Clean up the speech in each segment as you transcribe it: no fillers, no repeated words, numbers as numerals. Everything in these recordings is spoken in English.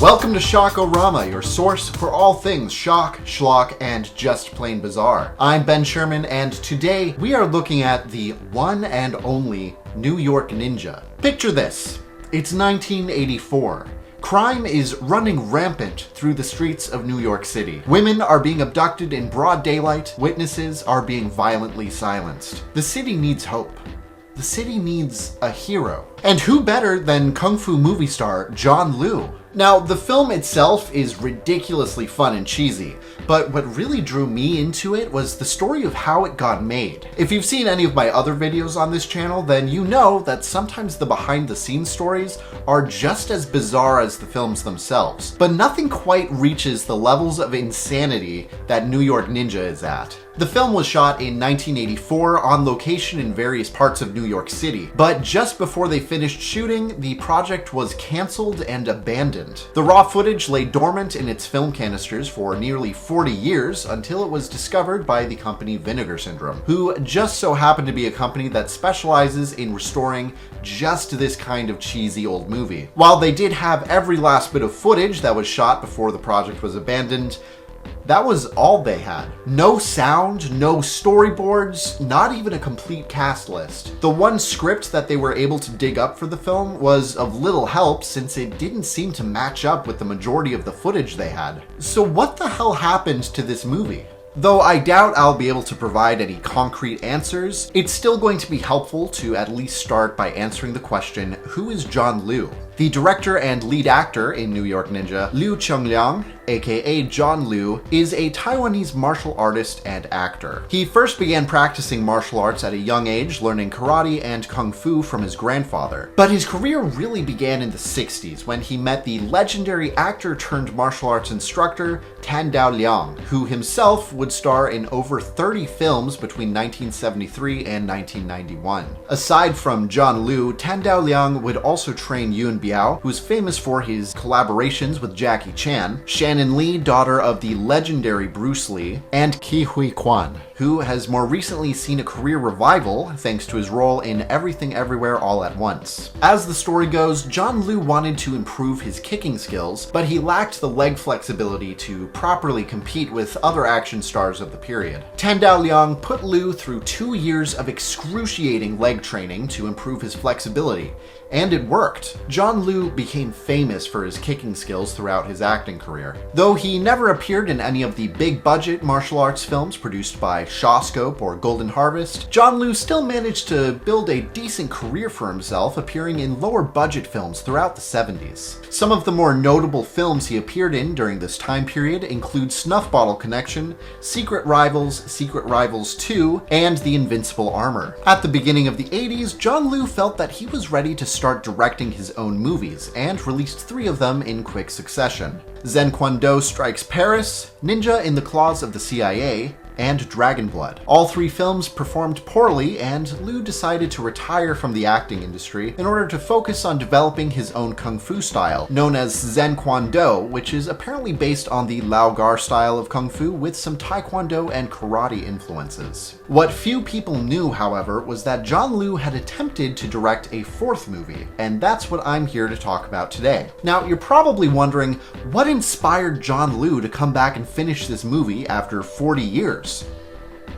Welcome to ShockOrama, your source for all things shock, schlock, and just plain bizarre. I'm Ben Sherman, and today we are looking at the one and only New York Ninja. Picture this. It's 1984. Crime is running rampant through the streets of New York City. Women are being abducted in broad daylight. Witnesses are being violently silenced. The city needs hope. The city needs a hero. And who better than Kung Fu movie star John Liu? Now, the film itself is ridiculously fun and cheesy, but what really drew me into it was the story of how it got made. If you've seen any of my other videos on this channel, then you know that sometimes the behind-the-scenes stories are just as bizarre as the films themselves, but nothing quite reaches the levels of insanity that New York Ninja is at. The film was shot in 1984 on location in various parts of New York City, but just before they finished shooting, the project was canceled and abandoned. The raw footage lay dormant in its film canisters for nearly 40 years until it was discovered by the company Vinegar Syndrome, who just so happened to be a company that specializes in restoring just this kind of cheesy old movie. While they did have every last bit of footage that was shot before the project was abandoned, that was all they had. No sound, no storyboards, not even a complete cast list. The one script that they were able to dig up for the film was of little help since it didn't seem to match up with the majority of the footage they had. So what the hell happened to this movie? Though I doubt I'll be able to provide any concrete answers, it's still going to be helpful to at least start by answering the question, who is John Liu? The director and lead actor in New York Ninja, Liu Chungliang, aka John Liu, is a Taiwanese martial artist and actor. He first began practicing martial arts at a young age, learning karate and kung fu from his grandfather. But his career really began in the 60s when he met the legendary actor turned martial arts instructor Tan Dao Liang, who himself would star in over 30 films between 1973 and 1991. Aside from John Liu, Tan Dao Liang would also train Yun Biao, who's famous for his collaborations with Jackie Chan, Shannon Lee, daughter of the legendary Bruce Lee, and Ke Huy Quan, who has more recently seen a career revival thanks to his role in Everything Everywhere All at Once. As the story goes, John Liu wanted to improve his kicking skills, but he lacked the leg flexibility to properly compete with other action stars of the period. Tan Dao Liang put Liu through 2 years of excruciating leg training to improve his flexibility, and it worked. John Liu became famous for his kicking skills throughout his acting career. Though he never appeared in any of the big-budget martial arts films produced by Shawscope or Golden Harvest, John Liu still managed to build a decent career for himself, appearing in lower-budget films throughout the 70s. Some of the more notable films he appeared in during this time period include Snuff Bottle Connection, Secret Rivals 2, and The Invincible Armor. At the beginning of the 80s, John Liu felt that he was ready to start directing his own movies, and released 3 of them in quick succession: Zen Quan Do Strikes Paris, Ninja in the Claws of the CIA, and Dragon Blood. All 3 films performed poorly, and Liu decided to retire from the acting industry in order to focus on developing his own kung fu style, known as Zen Quan Do, which is apparently based on the Lao Gar style of kung fu with some taekwondo and karate influences. What few people knew, however, was that John Liu had attempted to direct a 4th movie, and that's what I'm here to talk about today. Now, you're probably wondering, what inspired John Liu to come back and finish this movie after 40 years?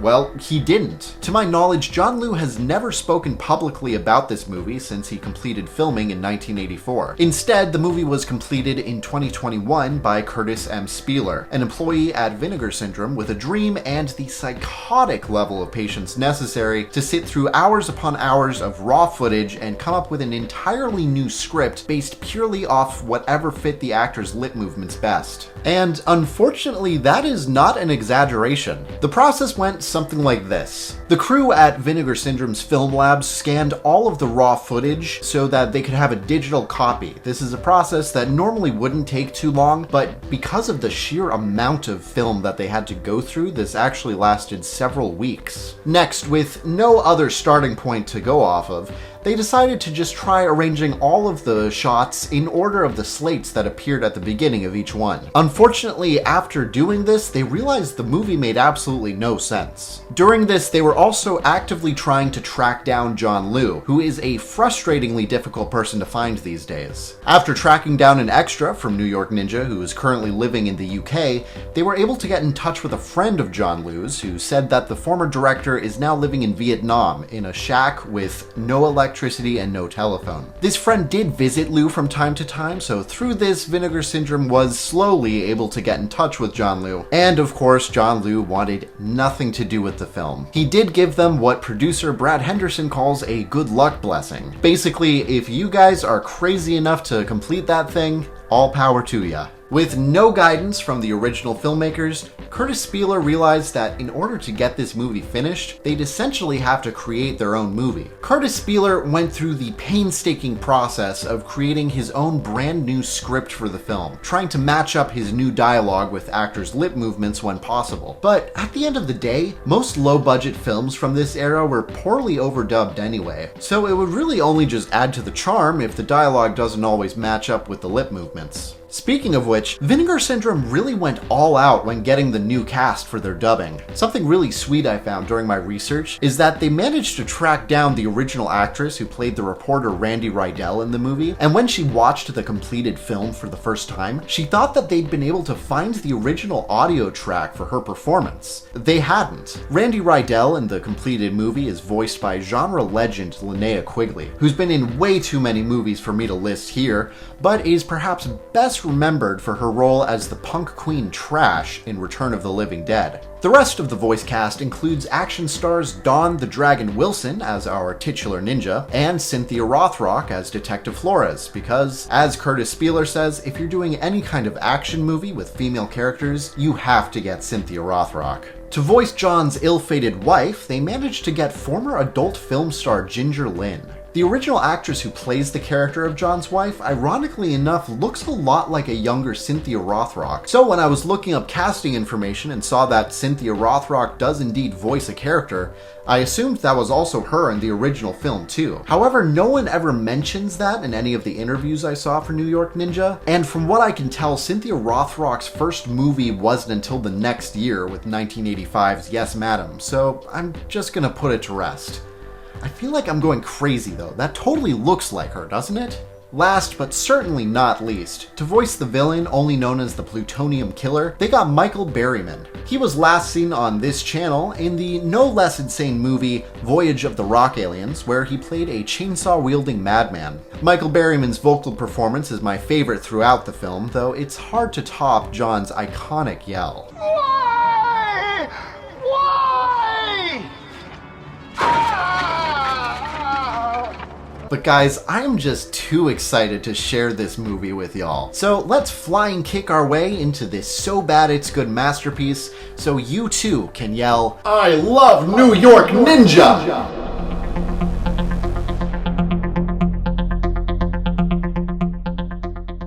Well, he didn't. To my knowledge, John Liu has never spoken publicly about this movie since he completed filming in 1984. Instead, the movie was completed in 2021 by Curtis M. Spieler, an employee at Vinegar Syndrome with a dream and the psychotic level of patience necessary to sit through hours upon hours of raw footage and come up with an entirely new script based purely off whatever fit the actor's lip movements best. And unfortunately, that is not an exaggeration. The process went something like this. The crew at Vinegar Syndrome's film labs scanned all of the raw footage so that they could have a digital copy. This is a process that normally wouldn't take too long, but because of the sheer amount of film that they had to go through, this actually lasted several weeks. Next, with no other starting point to go off of, they decided to just try arranging all of the shots in order of the slates that appeared at the beginning of each one. Unfortunately, after doing this, they realized the movie made absolutely no sense. During this, they were also actively trying to track down John Liu, who is a frustratingly difficult person to find these days. After tracking down an extra from New York Ninja who is currently living in the UK, they were able to get in touch with a friend of John Liu's who said that the former director is now living in Vietnam in a shack with no electricity and no telephone. This friend did visit Liu from time to time, so through this, Vinegar Syndrome was slowly able to get in touch with John Liu. And of course, John Liu wanted nothing to do with the film. He did give them what producer Brad Henderson calls a good luck blessing. Basically, if you guys are crazy enough to complete that thing, all power to ya. With no guidance from the original filmmakers, Curtis Spieler realized that in order to get this movie finished, they'd essentially have to create their own movie. Curtis Spieler went through the painstaking process of creating his own brand new script for the film, trying to match up his new dialogue with actors' lip movements when possible. But at the end of the day, most low-budget films from this era were poorly overdubbed anyway, so it would really only just add to the charm if the dialogue doesn't always match up with the lip movements. Speaking of which, Vinegar Syndrome really went all out when getting the new cast for their dubbing. Something really sweet I found during my research is that they managed to track down the original actress who played the reporter Randy Rydell in the movie, and when she watched the completed film for the first time, she thought that they'd been able to find the original audio track for her performance. They hadn't. Randy Rydell in the completed movie is voiced by genre legend Linnea Quigley, who's been in way too many movies for me to list here, but is perhaps best remembered for her role as the punk queen Trash in Return of the Living Dead. The rest of the voice cast includes action stars Dawn the Dragon Wilson as our titular ninja, and Cynthia Rothrock as Detective Flores, because, as Curtis Spieler says, if you're doing any kind of action movie with female characters, you have to get Cynthia Rothrock. To voice John's ill-fated wife, they managed to get former adult film star Ginger Lynn. The original actress who plays the character of John's wife, ironically enough, looks a lot like a younger Cynthia Rothrock. So when I was looking up casting information and saw that Cynthia Rothrock does indeed voice a character, I assumed that was also her in the original film too. However, no one ever mentions that in any of the interviews I saw for New York Ninja, and from what I can tell, Cynthia Rothrock's first movie wasn't until the next year with 1985's Yes Madam, so I'm just gonna put it to rest. I feel like I'm going crazy though, that totally looks like her, doesn't it? Last but certainly not least, to voice the villain, only known as the Plutonium Killer, they got Michael Berryman. He was last seen on this channel in the no less insane movie Voyage of the Rock Aliens, where he played a chainsaw-wielding madman. Michael Berryman's vocal performance is my favorite throughout the film, though it's hard to top John's iconic yell. Why? Why? But guys, I'm just too excited to share this movie with y'all. So let's flying kick our way into this so bad it's good masterpiece so you too can yell, "I love New York Ninja!"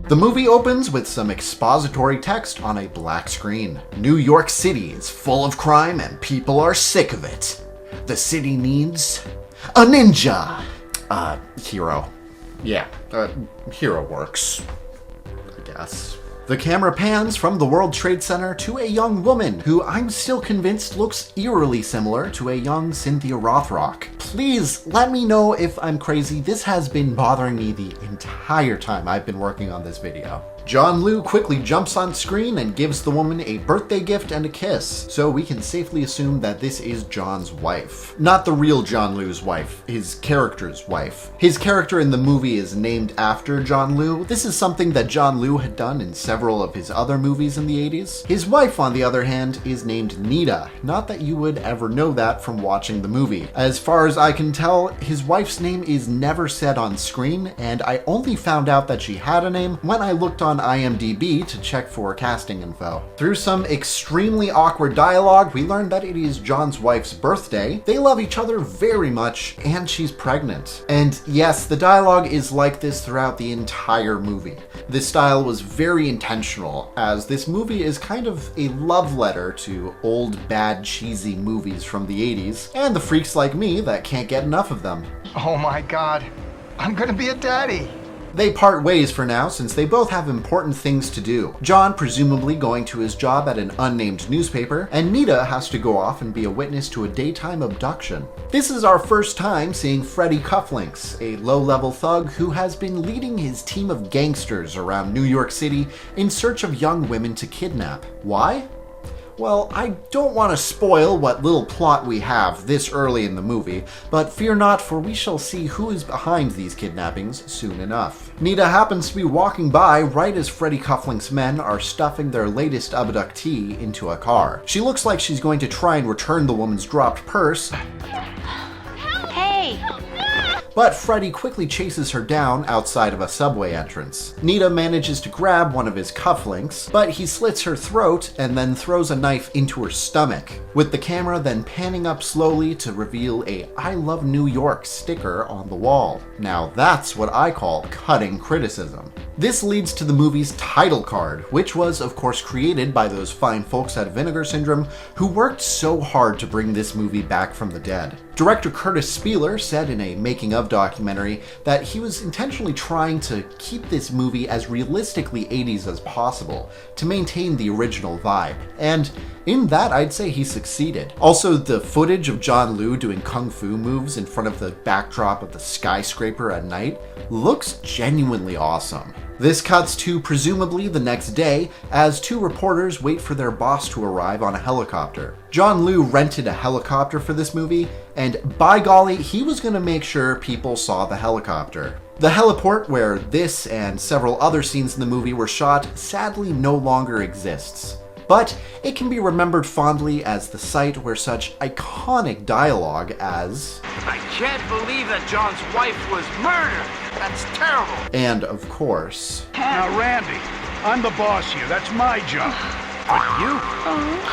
The movie opens with some expository text on a black screen. New York City is full of crime and people are sick of it. The city needs a ninja. Hero. Yeah, hero works, I guess. The camera pans from the World Trade Center to a young woman who I'm still convinced looks eerily similar to a young Cynthia Rothrock. Please let me know if I'm crazy. This has been bothering me the entire time I've been working on this video. John Liu quickly jumps on screen and gives the woman a birthday gift and a kiss, so we can safely assume that this is John's wife. Not the real John Liu's wife, his character's wife. His character in the movie is named after John Liu. This is something that John Liu had done in several of his other movies in the 80s. His wife, on the other hand, is named Nita. Not that you would ever know that from watching the movie. As far as I can tell, his wife's name is never said on screen, and I only found out that she had a name when I looked on on IMDb to check for casting info. Through some extremely awkward dialogue, we learn that it is John's wife's birthday. They love each other very much, and she's pregnant. And yes, the dialogue is like this throughout the entire movie. This style was very intentional, as this movie is kind of a love letter to old, bad, cheesy movies from the 80s, and the freaks like me that can't get enough of them. Oh my God, I'm gonna be a daddy. They part ways for now since they both have important things to do. John presumably going to his job at an unnamed newspaper, and Nita has to go off and be a witness to a daytime abduction. This is our first time seeing Freddie Cufflinks, a low-level thug who has been leading his team of gangsters around New York City in search of young women to kidnap. Why? Well, I don't want to spoil what little plot we have this early in the movie, but fear not, for we shall see who is behind these kidnappings soon enough. Nita happens to be walking by right as Freddie Cufflink's men are stuffing their latest abductee into a car. She looks like she's going to try and return the woman's dropped purse. Hey! But Freddie quickly chases her down outside of a subway entrance. Nita manages to grab one of his cufflinks, but he slits her throat and then throws a knife into her stomach, with the camera then panning up slowly to reveal a "I Love New York" sticker on the wall. Now that's what I call cutting criticism. This leads to the movie's title card, which was of course created by those fine folks at Vinegar Syndrome who worked so hard to bring this movie back from the dead. Director Curtis Spieler said in a making of documentary that he was intentionally trying to keep this movie as realistically 80s as possible to maintain the original vibe. And in that, I'd say he succeeded. Also, the footage of John Liu doing kung fu moves in front of the backdrop of the skyscraper at night looks genuinely awesome. This cuts to presumably the next day as two reporters wait for their boss to arrive on a helicopter. John Liu rented a helicopter for this movie, and by golly, he was going to make sure people saw the helicopter. The heliport where this and several other scenes in the movie were shot sadly no longer exists. But it can be remembered fondly as the site where such iconic dialogue as "I can't believe that John's wife was murdered. That's terrible." And of course, Now, Randy, I'm the boss here. That's my job. But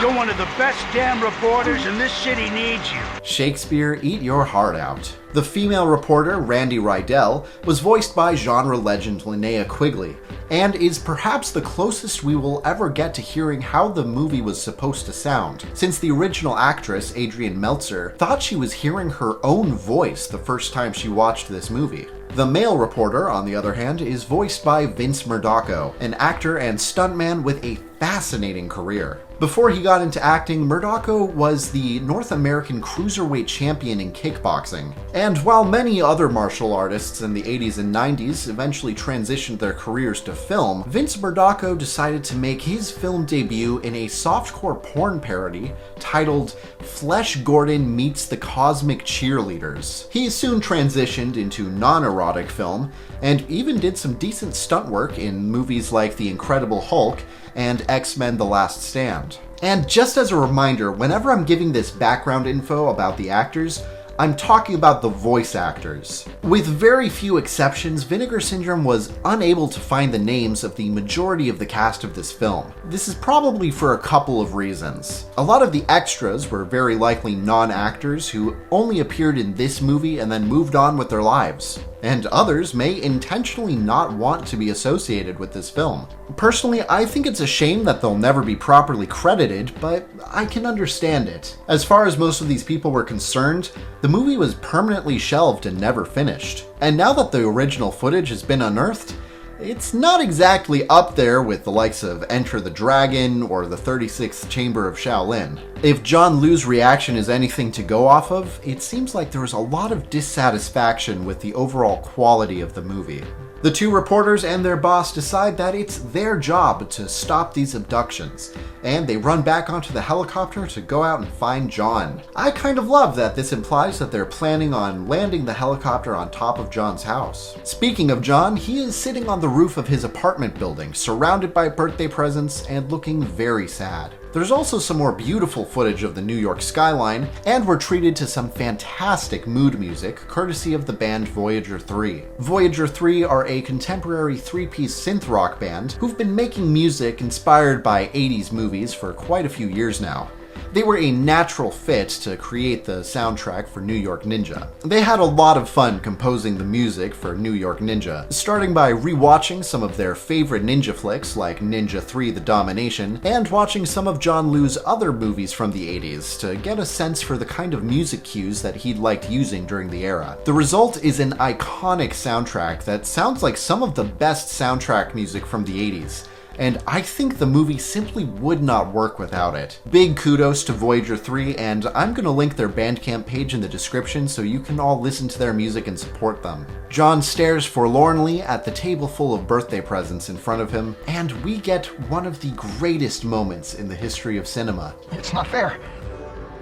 you're one of the best damn reporters, and this city needs you. Shakespeare, eat your heart out. The female reporter, Randy Rydell, was voiced by genre legend Linnea Quigley, and is perhaps the closest we will ever get to hearing how the movie was supposed to sound, since the original actress, Adrienne Meltzer, thought she was hearing her own voice the first time she watched this movie. The male reporter, on the other hand, is voiced by Vince Murdocco, an actor and stuntman with a fascinating career. Before he got into acting, Murdocco was the North American cruiserweight champion in kickboxing. And while many other martial artists in the 80s and 90s eventually transitioned their careers to film, Vince Murdocco decided to make his film debut in a softcore porn parody titled Flesh Gordon Meets the Cosmic Cheerleaders. He soon transitioned into non-erotic film, and even did some decent stunt work in movies like The Incredible Hulk and X-Men: The Last Stand. And just as a reminder, whenever I'm giving this background info about the actors, I'm talking about the voice actors. With very few exceptions, Vinegar Syndrome was unable to find the names of the majority of the cast of this film. This is probably for a couple of reasons. A lot of the extras were very likely non-actors who only appeared in this movie and then moved on with their lives. And others may intentionally not want to be associated with this film. Personally, I think it's a shame that they'll never be properly credited, but I can understand it. As far as most of these people were concerned, the movie was permanently shelved and never finished. And now that the original footage has been unearthed, it's not exactly up there with the likes of Enter the Dragon or the 36th Chamber of Shaolin. If John Liu's reaction is anything to go off of, it seems like there was a lot of dissatisfaction with the overall quality of the movie. The two reporters and their boss decide that it's their job to stop these abductions, and they run back onto the helicopter to go out and find John. I kind of love that this implies that they're planning on landing the helicopter on top of John's house. Speaking of John, he is sitting on the roof of his apartment building, surrounded by birthday presents and looking very sad. There's also some more beautiful footage of the New York skyline, and we're treated to some fantastic mood music courtesy of the band Voyager 3. Voyager 3 are a contemporary three-piece synth rock band who've been making music inspired by 80s movies for quite a few years now. They were a natural fit to create the soundtrack for New York Ninja. They had a lot of fun composing the music for New York Ninja, starting by rewatching some of their favorite ninja flicks like Ninja 3: The Domination, and watching some of John Liu's other movies from the 80s to get a sense for the kind of music cues that he'd liked using during the era. The result is an iconic soundtrack that sounds like some of the best soundtrack music from the 80s. And I think the movie simply would not work without it. Big kudos to Voyager 3, and I'm gonna link their Bandcamp page in the description so you can all listen to their music and support them. John stares forlornly at the table full of birthday presents in front of him, and we get one of the greatest moments in the history of cinema. It's not fair.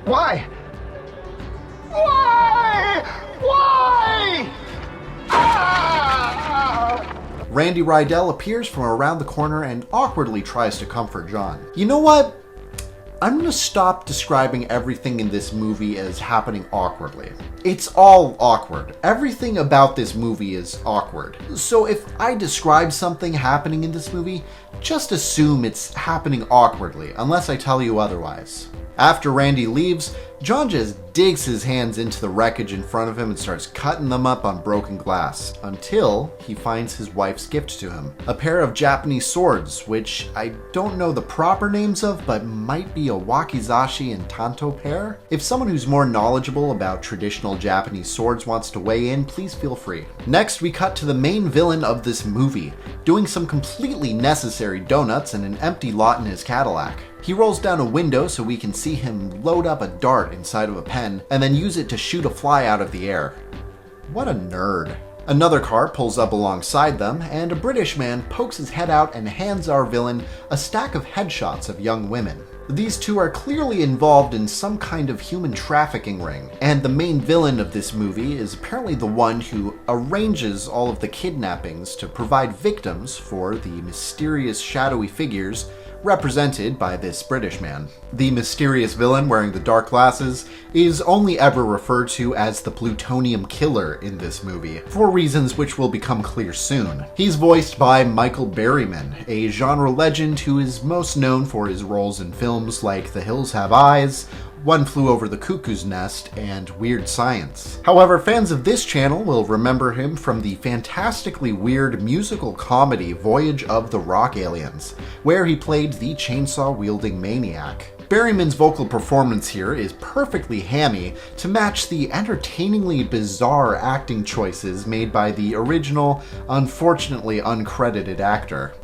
Why? Why? Why? Ah! Randy Rydell appears from around the corner and awkwardly tries to comfort John. You know what? I'm gonna stop describing everything in this movie as happening awkwardly. It's all awkward. Everything about this movie is awkward. So if I describe something happening in this movie, just assume it's happening awkwardly, unless I tell you otherwise. After Randy leaves, John just digs his hands into the wreckage in front of him and starts cutting them up on broken glass, until he finds his wife's gift to him. A pair of Japanese swords, which I don't know the proper names of, but might be a wakizashi and tanto pair? If someone who's more knowledgeable about traditional Japanese swords wants to weigh in, please feel free. Next, we cut to the main villain of this movie, doing some completely necessary donuts in an empty lot in his Cadillac. He rolls down a window so we can see him load up a dart inside of a pen and then use it to shoot a fly out of the air. What a nerd. Another car pulls up alongside them, and a British man pokes his head out and hands our villain a stack of headshots of young women. These two are clearly involved in some kind of human trafficking ring, and the main villain of this movie is apparently the one who arranges all of the kidnappings to provide victims for the mysterious shadowy figures represented by this British man. The mysterious villain wearing the dark glasses is only ever referred to as the plutonium killer in this movie, for reasons which will become clear soon. He's voiced by Michael Berryman, a genre legend who is most known for his roles in films like The Hills Have Eyes, One Flew Over the Cuckoo's Nest, and Weird Science. However, fans of this channel will remember him from the fantastically weird musical comedy Voyage of the Rock Aliens, where he played the chainsaw-wielding maniac. Berryman's vocal performance here is perfectly hammy to match the entertainingly bizarre acting choices made by the original, unfortunately uncredited actor.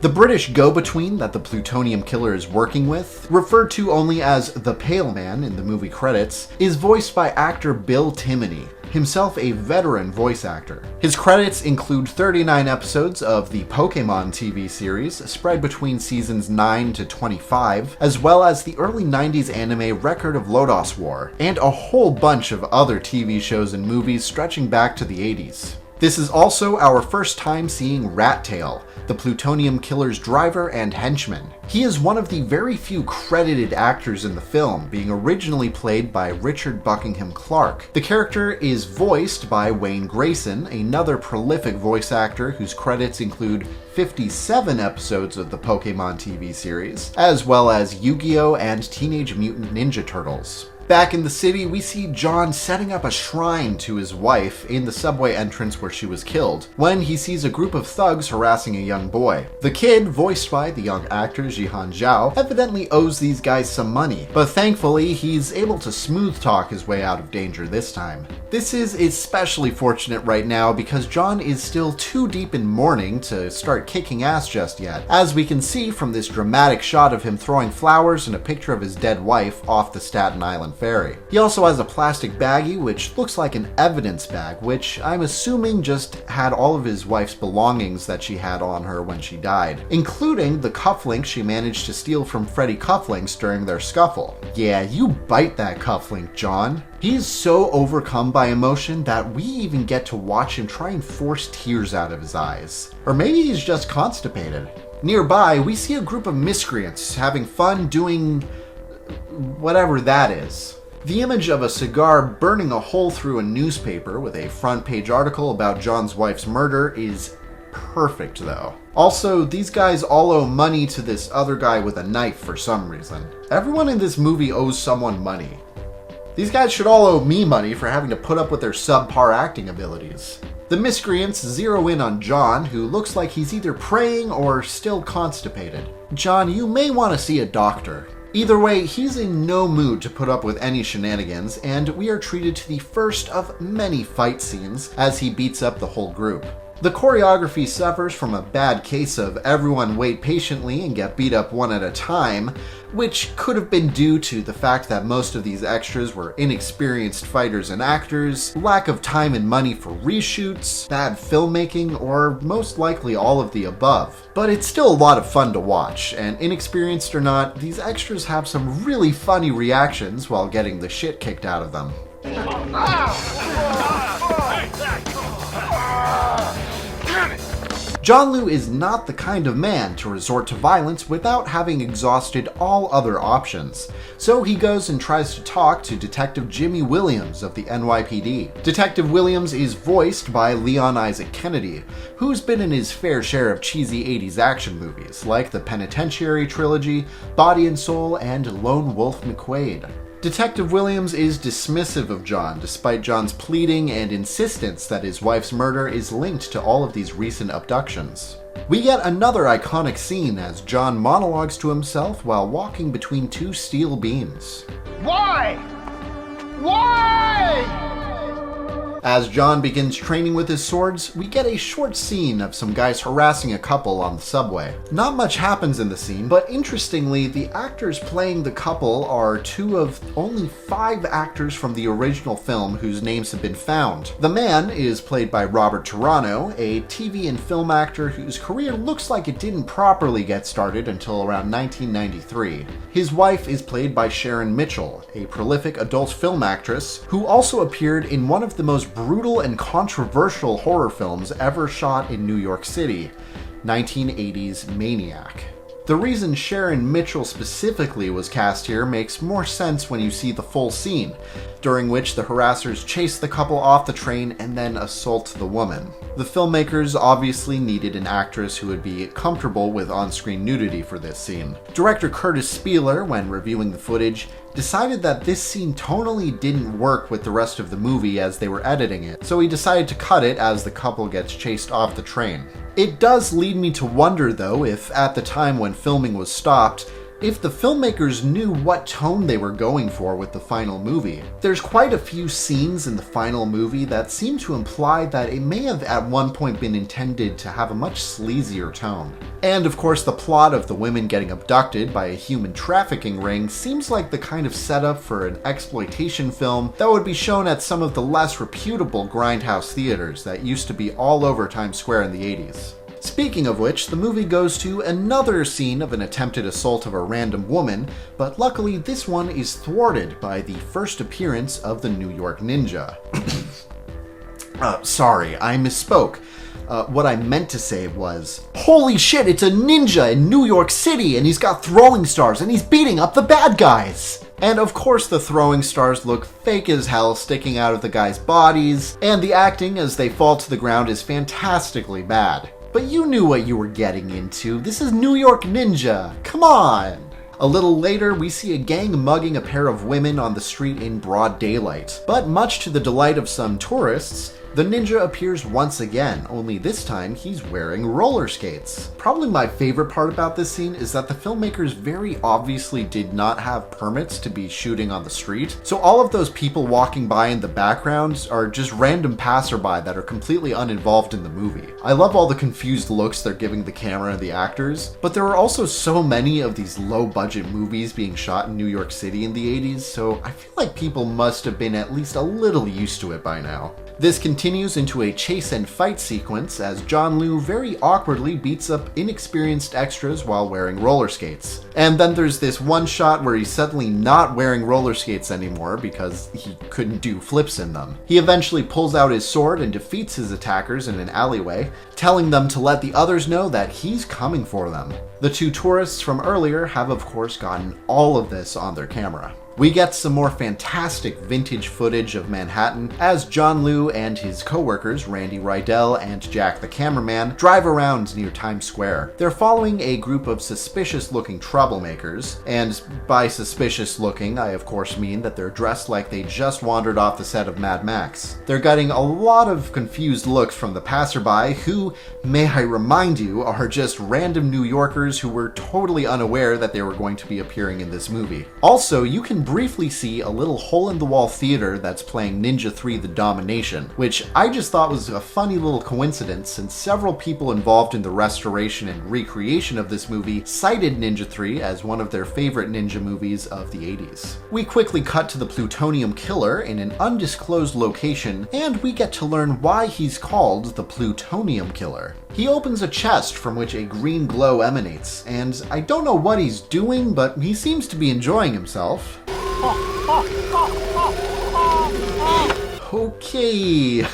The British go-between that the plutonium killer is working with, referred to only as the Pale Man in the movie credits, is voiced by actor Bill Timoney, himself a veteran voice actor. His credits include 39 episodes of the Pokemon TV series, spread between seasons 9 to 25, as well as the early 90s anime Record of Lodoss War, and a whole bunch of other TV shows and movies stretching back to the 80s. This is also our first time seeing Rat Tail, the plutonium killer's driver and henchman. He is one of the very few credited actors in the film, being originally played by Richard Buckingham Clarke. The character is voiced by Wayne Grayson, another prolific voice actor whose credits include 57 episodes of the Pokemon TV series, as well as Yu-Gi-Oh! And Teenage Mutant Ninja Turtles. Back in the city, we see John setting up a shrine to his wife in the subway entrance where she was killed, when he sees a group of thugs harassing a young boy. The kid, voiced by the young actor Jihan Zhao, evidently owes these guys some money, but thankfully he's able to smooth talk his way out of danger this time. This is especially fortunate right now because John is still too deep in mourning to start kicking ass just yet, as we can see from this dramatic shot of him throwing flowers and a picture of his dead wife off the Staten Island ferry. He also has a plastic baggie which looks like an evidence bag, which I'm assuming just had all of his wife's belongings that she had on her when she died, including the cufflinks she managed to steal from Freddy Cufflinks during their scuffle. Yeah, you bite that cufflink, John. He's so overcome by emotion that we even get to watch him try and force tears out of his eyes. Or maybe he's just constipated. Nearby, we see a group of miscreants having fun doing whatever that is. The image of a cigar burning a hole through a newspaper with a front page article about John's wife's murder is perfect though. Also, these guys all owe money to this other guy with a knife for some reason. Everyone in this movie owes someone money. These guys should all owe me money for having to put up with their subpar acting abilities. The miscreants zero in on John, who looks like he's either praying or still constipated. John, you may want to see a doctor. Either way, he's in no mood to put up with any shenanigans, and we are treated to the first of many fight scenes as he beats up the whole group. The choreography suffers from a bad case of everyone wait patiently and get beat up one at a time, which could have been due to the fact that most of these extras were inexperienced fighters and actors, lack of time and money for reshoots, bad filmmaking, or most likely all of the above. But it's still a lot of fun to watch, and inexperienced or not, these extras have some really funny reactions while getting the shit kicked out of them. John Liu is not the kind of man to resort to violence without having exhausted all other options, so he goes and tries to talk to Detective Jimmy Williams of the NYPD. Detective Williams is voiced by Leon Isaac Kennedy, who's been in his fair share of cheesy 80s action movies like the Penitentiary Trilogy, Body and Soul, and Lone Wolf McQuade. Detective Williams is dismissive of John, despite John's pleading and insistence that his wife's murder is linked to all of these recent abductions. We get another iconic scene as John monologues to himself while walking between two steel beams. Why? Why? As John begins training with his swords, we get a short scene of some guys harassing a couple on the subway. Not much happens in the scene, but interestingly, the actors playing the couple are two of only 5 actors from the original film whose names have been found. The man is played by Robert Toronto, a TV and film actor whose career looks like it didn't properly get started until around 1993. His wife is played by Sharon Mitchell, a prolific adult film actress who also appeared in one of the most brutal and controversial horror films ever shot in New York City, 1980's Maniac. The reason Sharon Mitchell specifically was cast here makes more sense when you see the full scene, during which the harassers chase the couple off the train and then assault the woman. The filmmakers obviously needed an actress who would be comfortable with on-screen nudity for this scene. Director Curtis Spieler, when reviewing the footage, decided that this scene tonally didn't work with the rest of the movie as they were editing it, so he decided to cut it as the couple gets chased off the train. It does lead me to wonder though if at the time when filming was stopped, if the filmmakers knew what tone they were going for with the final movie. There's quite a few scenes in the final movie that seem to imply that it may have at one point been intended to have a much sleazier tone. And of course the plot of the women getting abducted by a human trafficking ring seems like the kind of setup for an exploitation film that would be shown at some of the less reputable grindhouse theaters that used to be all over Times Square in the 80s. Speaking of which, the movie goes to another scene of an attempted assault of a random woman, but luckily this one is thwarted by the first appearance of the New York Ninja. Sorry, I misspoke. What I meant to say was, holy shit, it's a ninja in New York City and he's got throwing stars and he's beating up the bad guys! And of course the throwing stars look fake as hell sticking out of the guys' bodies, and the acting as they fall to the ground is fantastically bad. But you knew what you were getting into. This is New York Ninja. Come on! A little later, we see a gang mugging a pair of women on the street in broad daylight. But much to the delight of some tourists, the ninja appears once again, only this time he's wearing roller skates. Probably my favorite part about this scene is that the filmmakers very obviously did not have permits to be shooting on the street, so all of those people walking by in the background are just random passerby that are completely uninvolved in the movie. I love all the confused looks they're giving the camera and the actors, but there are also so many of these low-budget movies being shot in New York City in the 80s, so I feel like people must have been at least a little used to it by now. This continues continues into a chase and fight sequence as John Liu very awkwardly beats up inexperienced extras while wearing roller skates. And then there's this one shot where he's suddenly not wearing roller skates anymore because he couldn't do flips in them. He eventually pulls out his sword and defeats his attackers in an alleyway, telling them to let the others know that he's coming for them. The two tourists from earlier have of course gotten all of this on their camera. We get some more fantastic vintage footage of Manhattan as John Liu and his co-workers Randy Rydell and Jack the cameraman drive around near Times Square. They're following a group of suspicious-looking troublemakers, and by suspicious-looking I of course mean that they're dressed like they just wandered off the set of Mad Max. They're getting a lot of confused looks from the passerby who, may I remind you, are just random New Yorkers who were totally unaware that they were going to be appearing in this movie. Also, you can briefly see a little hole-in-the-wall theater that's playing Ninja 3: The Domination, which I just thought was a funny little coincidence since several people involved in the restoration and recreation of this movie cited Ninja 3 as one of their favorite ninja movies of the 80s. We quickly cut to the plutonium killer in an undisclosed location, and we get to learn why he's called the plutonium killer. He opens a chest from which a green glow emanates, and I don't know what he's doing, but he seems to be enjoying himself. Okay,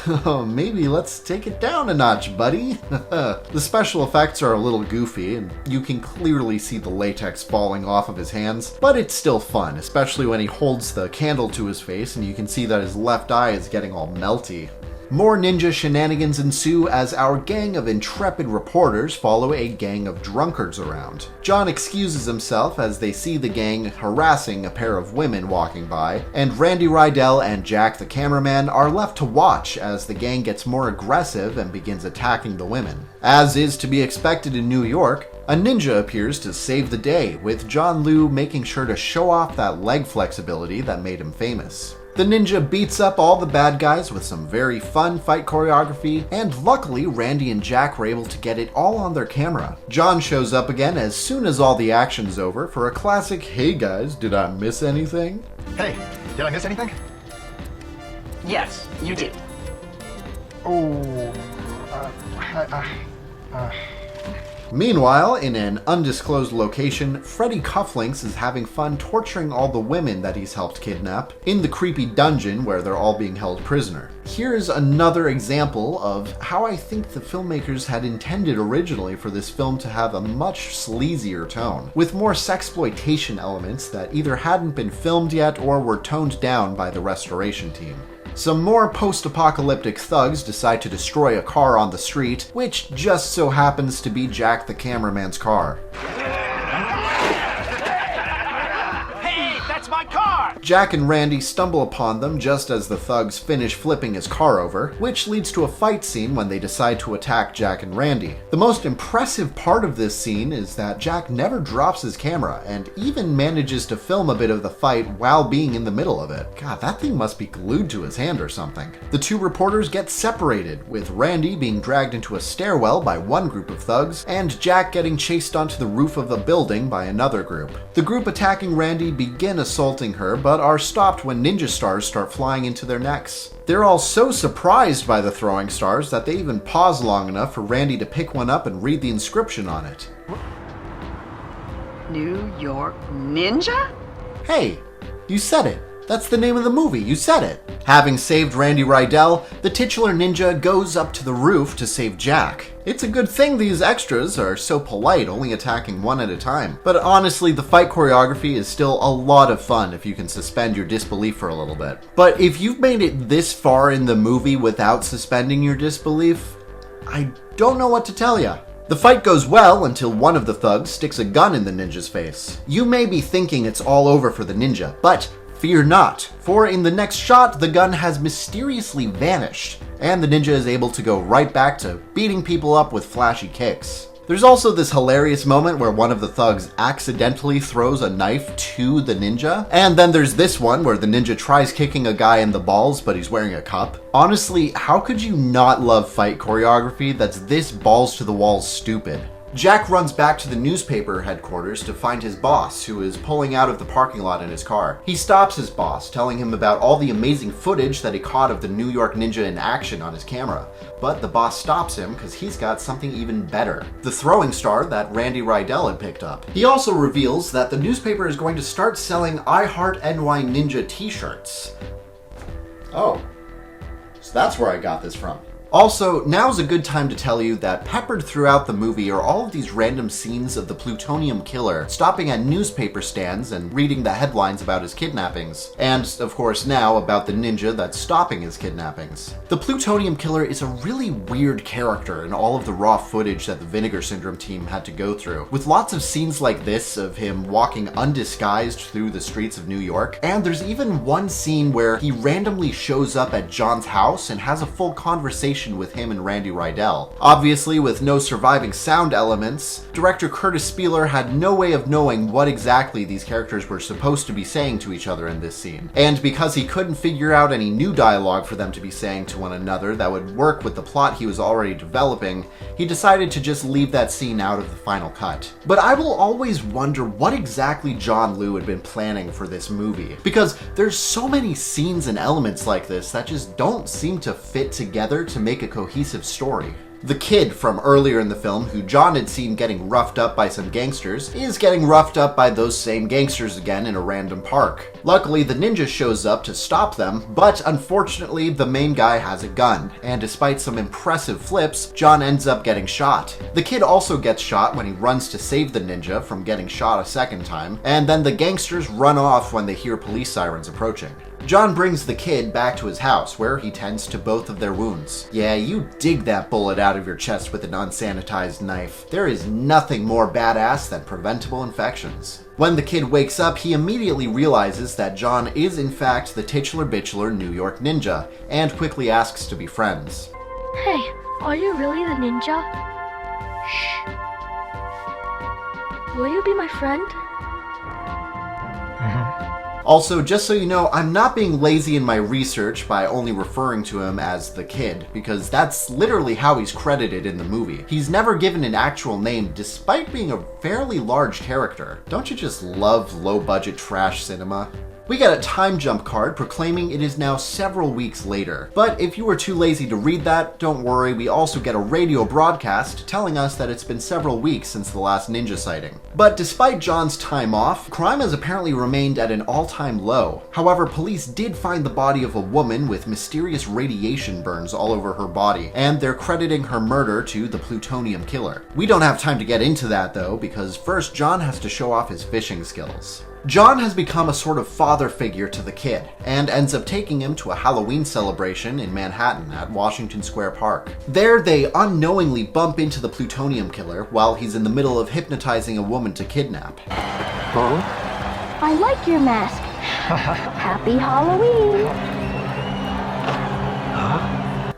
maybe let's take it down a notch, buddy. The special effects are a little goofy, and you can clearly see the latex falling off of his hands, but it's still fun, especially when he holds the candle to his face and you can see that his left eye is getting all melty. More ninja shenanigans ensue as our gang of intrepid reporters follow a gang of drunkards around. John excuses himself as they see the gang harassing a pair of women walking by, and Randy Rydell and Jack the cameraman are left to watch as the gang gets more aggressive and begins attacking the women. As is to be expected in New York, a ninja appears to save the day, with John Liu making sure to show off that leg flexibility that made him famous. The ninja beats up all the bad guys with some very fun fight choreography, and luckily Randy and Jack were able to get it all on their camera. John shows up again as soon as all the action's over for a classic "Hey guys, did I miss anything?" Hey, did I miss anything? Yes, you did. Oh, Meanwhile, in an undisclosed location, Freddy Cufflinks is having fun torturing all the women that he's helped kidnap in the creepy dungeon where they're all being held prisoner. Here's another example of how I think the filmmakers had intended originally for this film to have a much sleazier tone, with more sexploitation elements that either hadn't been filmed yet or were toned down by the restoration team. Some more post-apocalyptic thugs decide to destroy a car on the street, which just so happens to be Jack the cameraman's car. Hey, that's my car! Jack and Randy stumble upon them just as the thugs finish flipping his car over, which leads to a fight scene when they decide to attack Jack and Randy. The most impressive part of this scene is that Jack never drops his camera and even manages to film a bit of the fight while being in the middle of it. God, that thing must be glued to his hand or something. The two reporters get separated, with Randy being dragged into a stairwell by one group of thugs and Jack getting chased onto the roof of a building by another group. The group attacking Randy begin assaulting her, but are stopped when ninja stars start flying into their necks. They're all so surprised by the throwing stars that they even pause long enough for Randy to pick one up and read the inscription on it. New York Ninja? Hey, you said it. That's the name of the movie, you said it. Having saved Randy Rydell, the titular ninja goes up to the roof to save Jack. It's a good thing these extras are so polite, only attacking one at a time. But honestly, the fight choreography is still a lot of fun if you can suspend your disbelief for a little bit. But if you've made it this far in the movie without suspending your disbelief, I don't know what to tell ya. The fight goes well until one of the thugs sticks a gun in the ninja's face. You may be thinking it's all over for the ninja, but fear not, for in the next shot, the gun has mysteriously vanished, and the ninja is able to go right back to beating people up with flashy kicks. There's also this hilarious moment where one of the thugs accidentally throws a knife to the ninja, and then there's this one where the ninja tries kicking a guy in the balls, but he's wearing a cup. Honestly, how could you not love fight choreography that's this balls to the walls stupid? Jack runs back to the newspaper headquarters to find his boss, who is pulling out of the parking lot in his car. He stops his boss, telling him about all the amazing footage that he caught of the New York Ninja in action on his camera. But the boss stops him because he's got something even better: the throwing star that Randy Rydell had picked up. He also reveals that the newspaper is going to start selling I Heart NY Ninja t-shirts. Oh, so that's where I got this from. Also, now's a good time to tell you that peppered throughout the movie are all of these random scenes of the plutonium killer stopping at newspaper stands and reading the headlines about his kidnappings. And, of course, now about the ninja that's stopping his kidnappings. The plutonium killer is a really weird character in all of the raw footage that the Vinegar Syndrome team had to go through, with lots of scenes like this of him walking undisguised through the streets of New York. And there's even one scene where he randomly shows up at John's house and has a full conversation with him and Randy Rydell. Obviously, with no surviving sound elements, director Curtis Spieler had no way of knowing what exactly these characters were supposed to be saying to each other in this scene. And because he couldn't figure out any new dialogue for them to be saying to one another that would work with the plot he was already developing, he decided to just leave that scene out of the final cut. But I will always wonder what exactly John Liu had been planning for this movie, because there's so many scenes and elements like this that just don't seem to fit together to make a cohesive story. The kid from earlier in the film, who John had seen getting roughed up by some gangsters, is getting roughed up by those same gangsters again in a random park. Luckily, the ninja shows up to stop them, but unfortunately, the main guy has a gun, and despite some impressive flips, John ends up getting shot. The kid also gets shot when he runs to save the ninja from getting shot a second time, and then the gangsters run off when they hear police sirens approaching. John brings the kid back to his house, where he tends to both of their wounds. Yeah, you dig that bullet out of your chest with an unsanitized knife. There is nothing more badass than preventable infections. When the kid wakes up, he immediately realizes that John is in fact the titular bitchular New York Ninja, and quickly asks to be friends. Hey, are you really the ninja? Shh. Will you be my friend? Also, just so you know, I'm not being lazy in my research by only referring to him as the kid, because that's literally how he's credited in the movie. He's never given an actual name, despite being a fairly large character. Don't you just love low-budget trash cinema? We get a time jump card proclaiming it is now several weeks later. But if you were too lazy to read that, don't worry, we also get a radio broadcast telling us that it's been several weeks since the last ninja sighting. But despite John's time off, crime has apparently remained at an all-time low. However, police did find the body of a woman with mysterious radiation burns all over her body, and they're crediting her murder to the plutonium killer. We don't have time to get into that though, because first John has to show off his fishing skills. John has become a sort of father figure to the kid, and ends up taking him to a Halloween celebration in Manhattan at Washington Square Park. There, they unknowingly bump into the plutonium killer while he's in the middle of hypnotizing a woman to kidnap. Huh? I like your mask. Happy Halloween.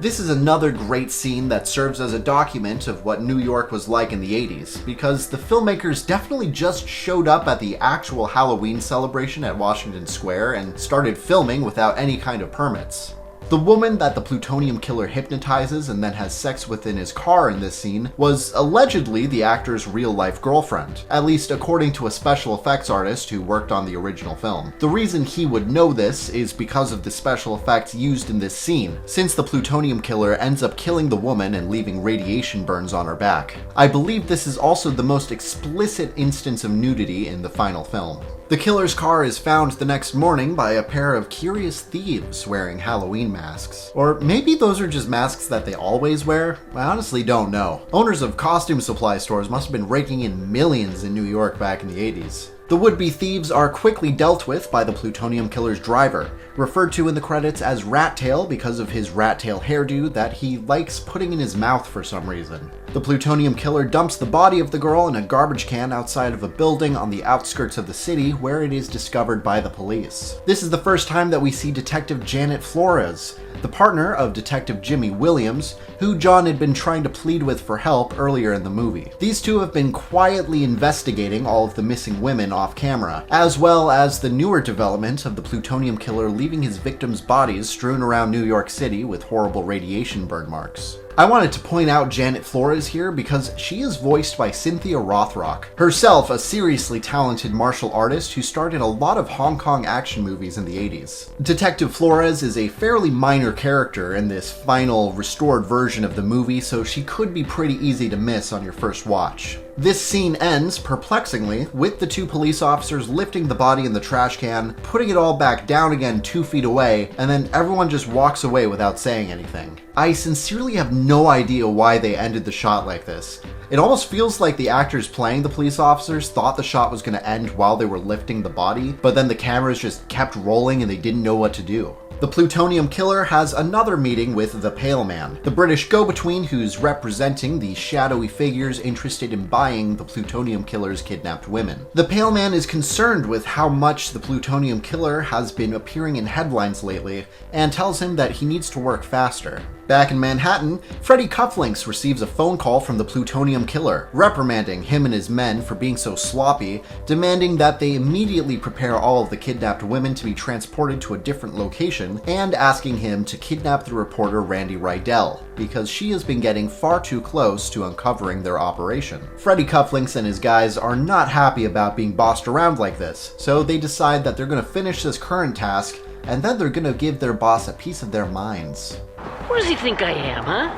This is another great scene that serves as a document of what New York was like in the 80s, because the filmmakers definitely just showed up at the actual Halloween celebration at Washington Square and started filming without any kind of permits. The woman that the plutonium killer hypnotizes and then has sex with in his car in this scene was allegedly the actor's real-life girlfriend, at least according to a special effects artist who worked on the original film. The reason he would know this is because of the special effects used in this scene, since the plutonium killer ends up killing the woman and leaving radiation burns on her back. I believe this is also the most explicit instance of nudity in the final film. The killer's car is found the next morning by a pair of curious thieves wearing Halloween masks. Or maybe those are just masks that they always wear? I honestly don't know. Owners of costume supply stores must have been raking in millions in New York back in the 80s. The would-be thieves are quickly dealt with by the plutonium killer's driver, referred to in the credits as Rat Tail because of his rat tail hairdo that he likes putting in his mouth for some reason. The plutonium killer dumps the body of the girl in a garbage can outside of a building on the outskirts of the city, where it is discovered by the police. This is the first time that we see Detective Janet Flores, the partner of Detective Jimmy Williams, who John had been trying to plead with for help earlier in the movie. These two have been quietly investigating all of the missing women off camera, as well as the newer development of the plutonium killer leaving his victims' bodies strewn around New York City with horrible radiation burn marks. I wanted to point out Janet Flores here because she is voiced by Cynthia Rothrock, herself a seriously talented martial artist who starred in a lot of Hong Kong action movies in the 80s. Detective Flores is a fairly minor character in this final restored version of the movie, so she could be pretty easy to miss on your first watch. This scene ends, perplexingly, with the two police officers lifting the body in the trash can, putting it all back down again 2 feet away, and then everyone just walks away without saying anything. I sincerely have no idea why they ended the shot like this. It almost feels like the actors playing the police officers thought the shot was going to end while they were lifting the body, but then the cameras just kept rolling and they didn't know what to do. The plutonium killer has another meeting with the Pale Man, the British go-between who's representing the shadowy figures interested in buying the plutonium killer's kidnapped women. The Pale Man is concerned with how much the plutonium killer has been appearing in headlines lately and tells him that he needs to work faster. Back in Manhattan, Freddy Cufflinks receives a phone call from the plutonium killer, reprimanding him and his men for being so sloppy, demanding that they immediately prepare all of the kidnapped women to be transported to a different location, and asking him to kidnap the reporter Randy Rydell, because she has been getting far too close to uncovering their operation. Freddy Cufflinks and his guys are not happy about being bossed around like this, so they decide that they're going to finish this current task, and then they're going to give their boss a piece of their minds. Who does he think I am, huh?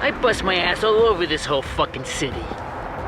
I bust my ass all over this whole fucking city.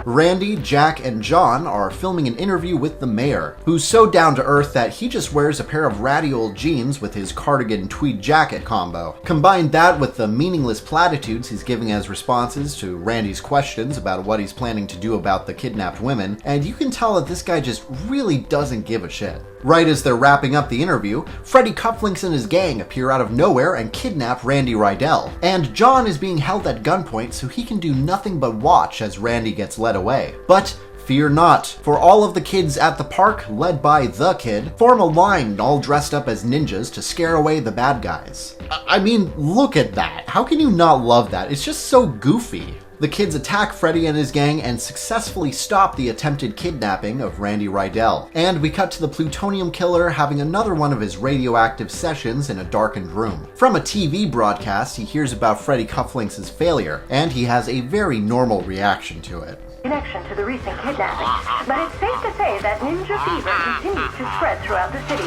Randy, Jack, and John are filming an interview with the mayor, who's so down to earth that he just wears a pair of ratty old jeans with his cardigan tweed jacket combo. Combine that with the meaningless platitudes he's giving as responses to Randy's questions about what he's planning to do about the kidnapped women, and you can tell that this guy just really doesn't give a shit. Right as they're wrapping up the interview, Freddy Cufflinks and his gang appear out of nowhere and kidnap Randy Rydell, and John is being held at gunpoint so he can do nothing but watch as Randy gets led away. But fear not, for all of the kids at the park, led by the kid, form a line all dressed up as ninjas to scare away the bad guys. I mean, look at that. How can you not love that? It's just so goofy. The kids attack Freddy and his gang and successfully stop the attempted kidnapping of Randy Rydell. And we cut to the plutonium killer having another one of his radioactive sessions in a darkened room. From a TV broadcast, he hears about Freddy Cufflinks' failure, and he has a very normal reaction to it. Connection to the recent kidnapping, but it's safe to say that ninja fever continues to spread throughout the city.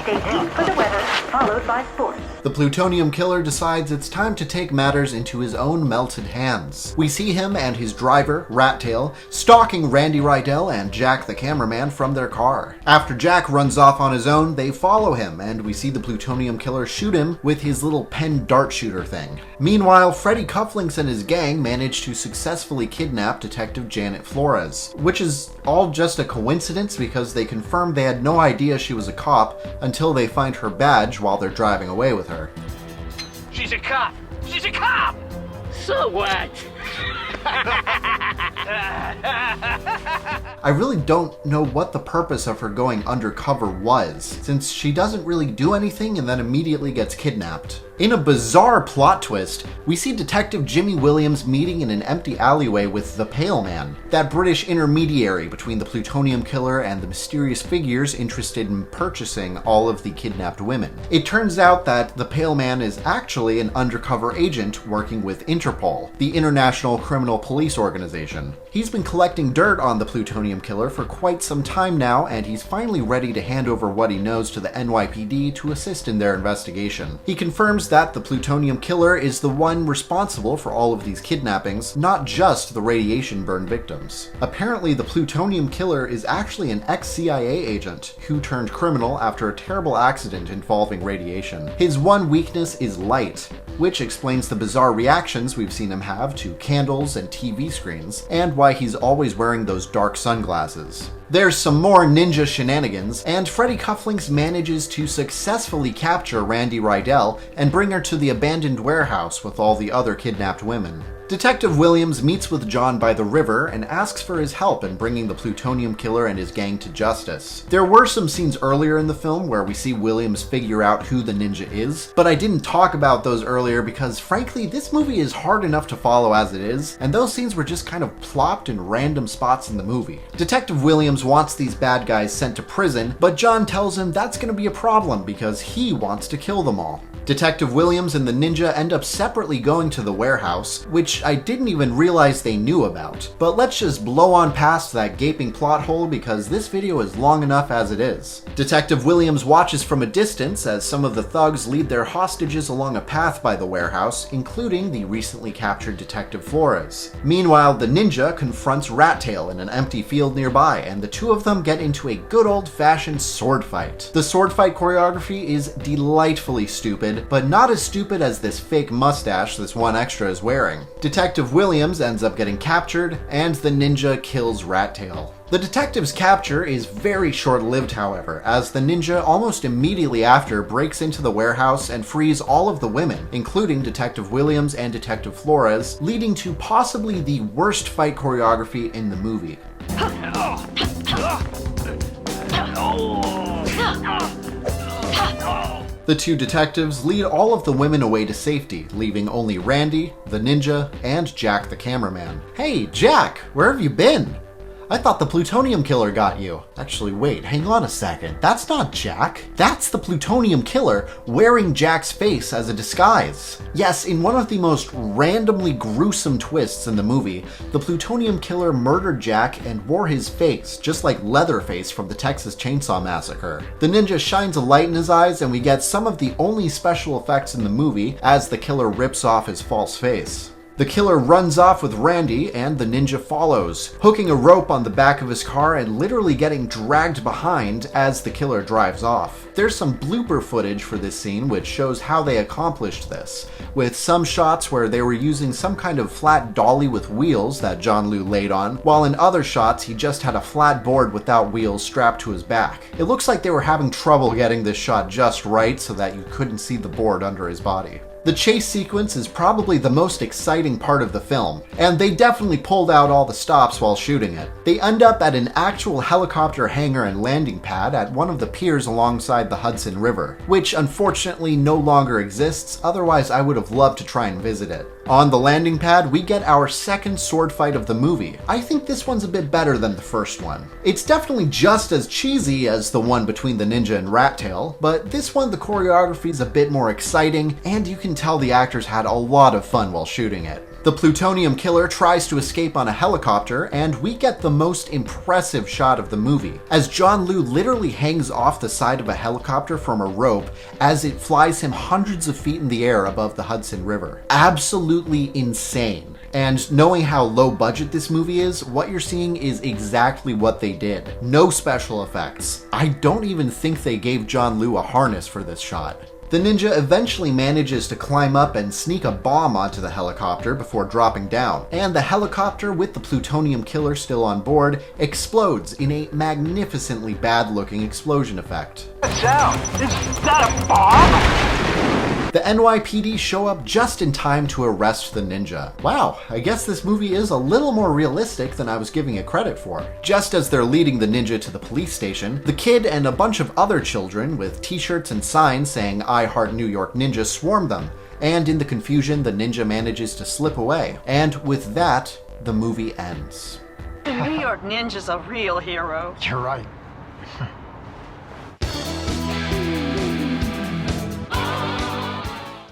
Stay tuned for the weather, followed by sports. The plutonium killer decides it's time to take matters into his own melted hands. We see him and his driver, Rattail, stalking Randy Rydell and Jack the cameraman from their car. After Jack runs off on his own, they follow him, and we see the plutonium killer shoot him with his little pen dart shooter thing. Meanwhile, Freddy Cufflinks and his gang manage to successfully kidnap Detective Janet Flores, which is all just a coincidence because they confirmed they had no idea she was a cop until they find her badge while they're driving away with her. She's a cop! She's a cop! So what? I really don't know what the purpose of her going undercover was, since she doesn't really do anything and then immediately gets kidnapped. In a bizarre plot twist, we see Detective Jimmy Williams meeting in an empty alleyway with the Pale Man, that British intermediary between the plutonium killer and the mysterious figures interested in purchasing all of the kidnapped women. It turns out that the Pale Man is actually an undercover agent working with Interpol, the International Criminal Police Organization. He's been collecting dirt on the plutonium killer for quite some time now, and he's finally ready to hand over what he knows to the NYPD to assist in their investigation. He confirms that the plutonium killer is the one responsible for all of these kidnappings, not just the radiation burn victims. Apparently, the plutonium killer is actually an ex-CIA agent who turned criminal after a terrible accident involving radiation. His one weakness is light, which explains the bizarre reactions we've seen him have to candles and TV screens, and why he's always wearing those dark sunglasses. There's some more ninja shenanigans, and Freddy Cufflinks manages to successfully capture Randy Rydell and bring her to the abandoned warehouse with all the other kidnapped women. Detective Williams meets with John by the river and asks for his help in bringing the plutonium killer and his gang to justice. There were some scenes earlier in the film where we see Williams figure out who the ninja is, but I didn't talk about those earlier because frankly this movie is hard enough to follow as it is, and those scenes were just kind of plopped in random spots in the movie. Detective Williams wants these bad guys sent to prison, but John tells him that's going to be a problem because he wants to kill them all. Detective Williams and the ninja end up separately going to the warehouse, which I didn't even realize they knew about. But let's just blow on past that gaping plot hole because this video is long enough as it is. Detective Williams watches from a distance as some of the thugs lead their hostages along a path by the warehouse, including the recently captured Detective Flores. Meanwhile, the ninja confronts Rattail in an empty field nearby, and the two of them get into a good old-fashioned sword fight. The sword fight choreography is delightfully stupid, but not as stupid as this fake mustache this one extra is wearing. Detective Williams ends up getting captured, and the ninja kills Rattail. The detective's capture is very short-lived, however, as the ninja almost immediately after breaks into the warehouse and frees all of the women, including Detective Williams and Detective Flores, leading to possibly the worst fight choreography in the movie. The two detectives lead all of the women away to safety, leaving only Randy, the ninja, and Jack the cameraman. Hey, Jack, where have you been? I thought the plutonium killer got you. Actually, wait, hang on a second. That's not Jack. That's the plutonium killer wearing Jack's face as a disguise. Yes, in one of the most randomly gruesome twists in the movie, the plutonium killer murdered Jack and wore his face, just like Leatherface from the Texas Chainsaw Massacre. The ninja shines a light in his eyes and we get some of the only special effects in the movie as the killer rips off his false face. The killer runs off with Randy, and the ninja follows, hooking a rope on the back of his car and literally getting dragged behind as the killer drives off. There's some blooper footage for this scene which shows how they accomplished this, with some shots where they were using some kind of flat dolly with wheels that John Liu laid on, while in other shots he just had a flat board without wheels strapped to his back. It looks like they were having trouble getting this shot just right so that you couldn't see the board under his body. The chase sequence is probably the most exciting part of the film, and they definitely pulled out all the stops while shooting it. They end up at an actual helicopter hangar and landing pad at one of the piers alongside the Hudson River, which unfortunately no longer exists, otherwise I would have loved to try and visit it. On the landing pad, we get our second sword fight of the movie. I think this one's a bit better than the first one. It's definitely just as cheesy as the one between the ninja and Rattail, but this one the choreography is a bit more exciting, and you can tell the actors had a lot of fun while shooting it. The plutonium killer tries to escape on a helicopter, and we get the most impressive shot of the movie, as John Liu literally hangs off the side of a helicopter from a rope as it flies him hundreds of feet in the air above the Hudson River. Absolutely insane. And knowing how low budget this movie is, what you're seeing is exactly what they did. No special effects. I don't even think they gave John Liu a harness for this shot. The ninja eventually manages to climb up and sneak a bomb onto the helicopter before dropping down, and the helicopter with the plutonium killer still on board explodes in a magnificently bad-looking explosion effect. What's that sound? Is that a bomb? The NYPD show up just in time to arrest the ninja. Wow, I guess this movie is a little more realistic than I was giving it credit for. Just as they're leading the ninja to the police station, the kid and a bunch of other children with t-shirts and signs saying "I Heart New York Ninja" swarm them, and in the confusion the ninja manages to slip away. And with that, the movie ends. The New York Ninja's a real hero. You're right.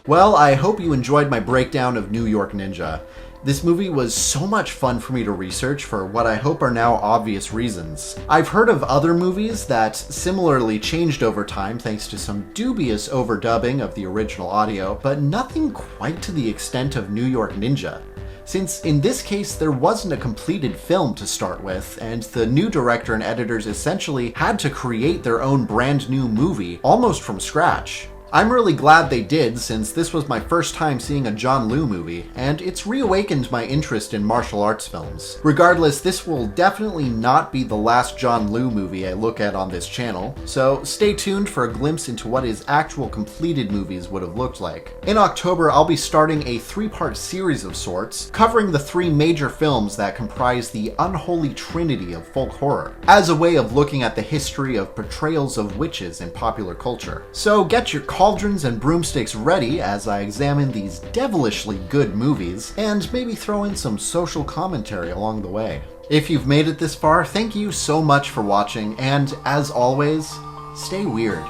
Well, I hope you enjoyed my breakdown of New York Ninja. This movie was so much fun for me to research for what I hope are now obvious reasons. I've heard of other movies that similarly changed over time thanks to some dubious overdubbing of the original audio, but nothing quite to the extent of New York Ninja. Since in this case there wasn't a completed film to start with, and the new director and editors essentially had to create their own brand new movie almost from scratch. I'm really glad they did, since this was my first time seeing a John Woo movie, and it's reawakened my interest in martial arts films. Regardless, this will definitely not be the last John Woo movie I look at on this channel, so stay tuned for a glimpse into what his actual completed movies would have looked like. In October, I'll be starting a 3-part series of sorts, covering the 3 major films that comprise the unholy trinity of folk horror, as a way of looking at the history of portrayals of witches in popular culture. So get your cauldrons and broomsticks ready as I examine these devilishly good movies, and maybe throw in some social commentary along the way. If you've made it this far, thank you so much for watching, and as always, stay weird.